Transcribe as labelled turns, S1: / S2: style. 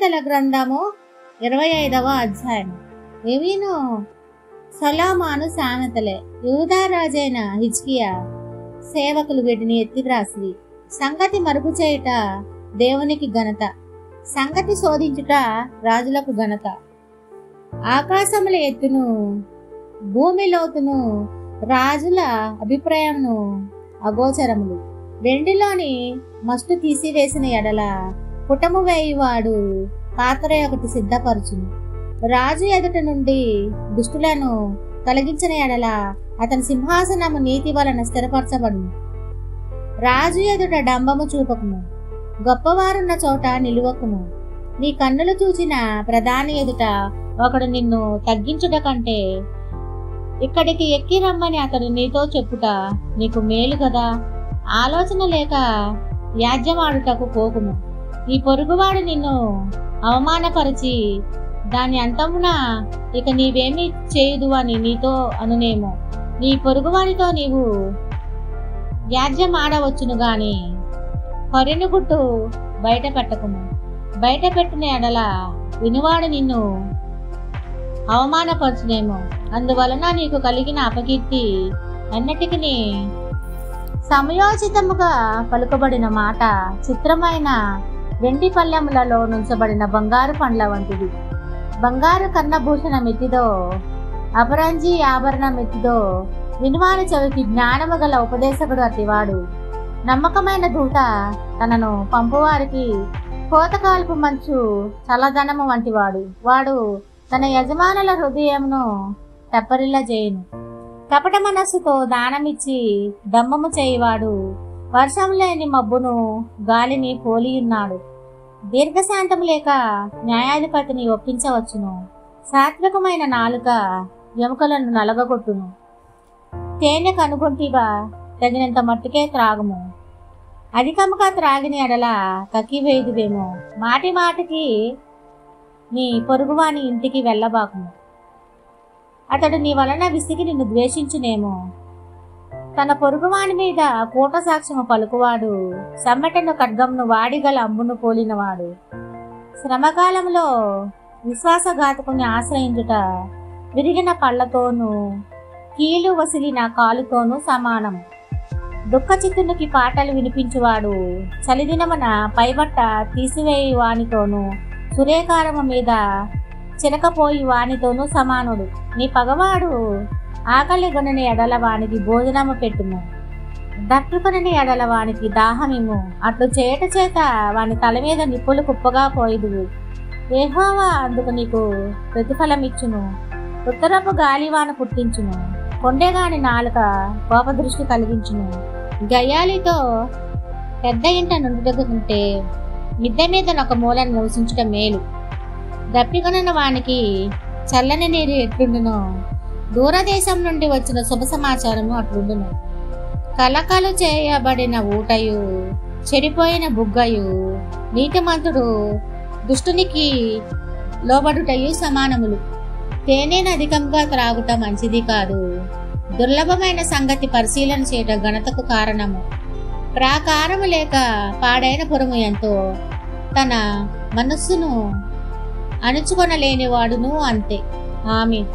S1: సామెతల గ్రంథము 25వ అధ్యాయం. ఇవిను సొలొమోను సామెతలే. యూదా రాజైన హిజ్కియా సేవకులు వీటిని ఎత్తి వ్రాసిరి. సంగతి మరుగు చేయుట దేవునికి ఘనత, సంగతి శోధించుట రాజులకు ఘనత. ఆకాశముల ఎత్తును భూమి లోతును రాజుల అభిప్రాయమును అగోచరములు. వెండిలోని మస్టు తీసివేసిన ఎడల పుటము వేయువాడు పాత్ర ఒకటి సిద్ధపరచును. రాజు ఎదుట నుండి దుష్టులను తొలగించిన ఎడల అతని సింహాసనము నీతి వలన స్థిరపరచబడును. రాజు ఎదుట డంబము చూపకుము, గొప్పవారున్న చోట నిలువకుము. నీ కన్నులు చూచిన ప్రధాని ఎదుట ఒకడు నిన్ను తగ్గించుట కంటే ఇక్కడికి ఎక్కి రమ్మని అతడు నీతో చెప్పుట నీకు మేలు కదా. ఆలోచన లేక వ్యాజ్యమాడుటకు పోకుము. నీ పొరుగువాడు నిన్ను అవమానపరిచి దాని అంతమున ఇక నీవేమీ చేయదు అని నీతో అనునేమో. నీ పొరుగువాడితో నీవు వ్యాజ్యమాడవచ్చును గాని కొరెనుగుట్టు బయట పెట్టకుము. బయట పెట్టిన ఎడల వినువాడు నిన్ను అవమానపరచునేమో. అందువలన నీకు కలిగిన అపకీర్తి ఎన్నటికి సమయోచితముగా పలుకబడిన మాట చిత్రమైన వెండి పళ్ళెములలో నుంచబడిన బంగారు పండ్ల వంటిది. బంగారు కన్నభూషణ మెత్తిదో అపరంజి ఆభరణ మెత్తిదో వినువాని చెవికి జ్ఞానము గల ఉపదేశకుడు అతివాడు. నమ్మకమైన దూత తనను పంపువారికి కోతకాల్పు మంచు చల్లదనము వంటివాడు. వాడు తన యజమానుల హృదయమును తెప్పరిల్ల చేయును. కపట మనస్సుతో దానమిచ్చి దమ్మము చేయువాడు వర్షం లేని మబ్బును గాలిని పోలియున్నాడు. దీర్ఘశాంతము లేక న్యాయాధిపతిని ఒప్పించవచ్చును. సాత్వికమైన నాలుక ఎముకలను నలగగొట్టును. తేనె కనుగొంటిగా తగినంత మట్టుకే త్రాగుము. అధికముగా త్రాగిన ఎడల కక్కివేయుదువేమో. మాటి మాటికి నీ పొరుగువాని ఇంటికి వెళ్ళబాకుము. అతడు నీ వలన విసిగి నిన్ను ద్వేషించునేమో. తన పొరుగువాని మీద కూట సాక్ష్యము పలుకువాడు సమ్మెటను ఖడ్గమును వాడిగల అంబును పోలినవాడు. శ్రమకాలంలో విశ్వాసఘాతకుని ఆశ్రయించుట విరిగిన పళ్లతోనూ కీలు వసిలిన కాలుతోనూ సమానము. దుఃఖచిత్తునికి పాటలు వినిపించువాడు చలిదినమున పైబట్ట తీసివేయి వానితోనూ సురేకారము మీద చిరకపోయి వానితోనూ సమానుడు. నీ పగవాడు ఆకలి గొనని ఎడల వానికి భోజనము పెట్టుము, దప్పుకొనని ఎడల వానికి దాహమిము. అట్లు చేయట చేత వాని తల మీద నిప్పులు కుప్పగా పోయిదువు. యెహోవా అందుకు నీకు ప్రతిఫలమిచ్చును. ఉత్తరపు గాలివాన పుట్టించును. కొండెగాని నాలుక కోపదృష్టి కలిగించును. గయ్యాలితో పెద్ద ఇంట నుండుకుంటే మిద్దె మీద ఒక మూలను నివసించుట మేలు. దప్పికొనని వానికి చల్లని నీరు ఎట్లుండునో దూరదేశం నుండి వచ్చిన శుభ సమాచారము అట్లుండును. కలకలు చేయబడిన ఊటయు చెడిపోయిన బుగ్గయు నీతిమంతుడు దుష్టునికి లోబడుటయు సమానములు. తేనెను అధికంగా త్రాగుట మంచిది కాదు. దుర్లభమైన సంగతి పరిశీలన చేయట ఘనతకు కారణము. ప్రాకారము లేక పాడైన పురము ఎంతో తన మనస్సును అణుచుకొనలేనివాడును అంతే. ఆమేన్.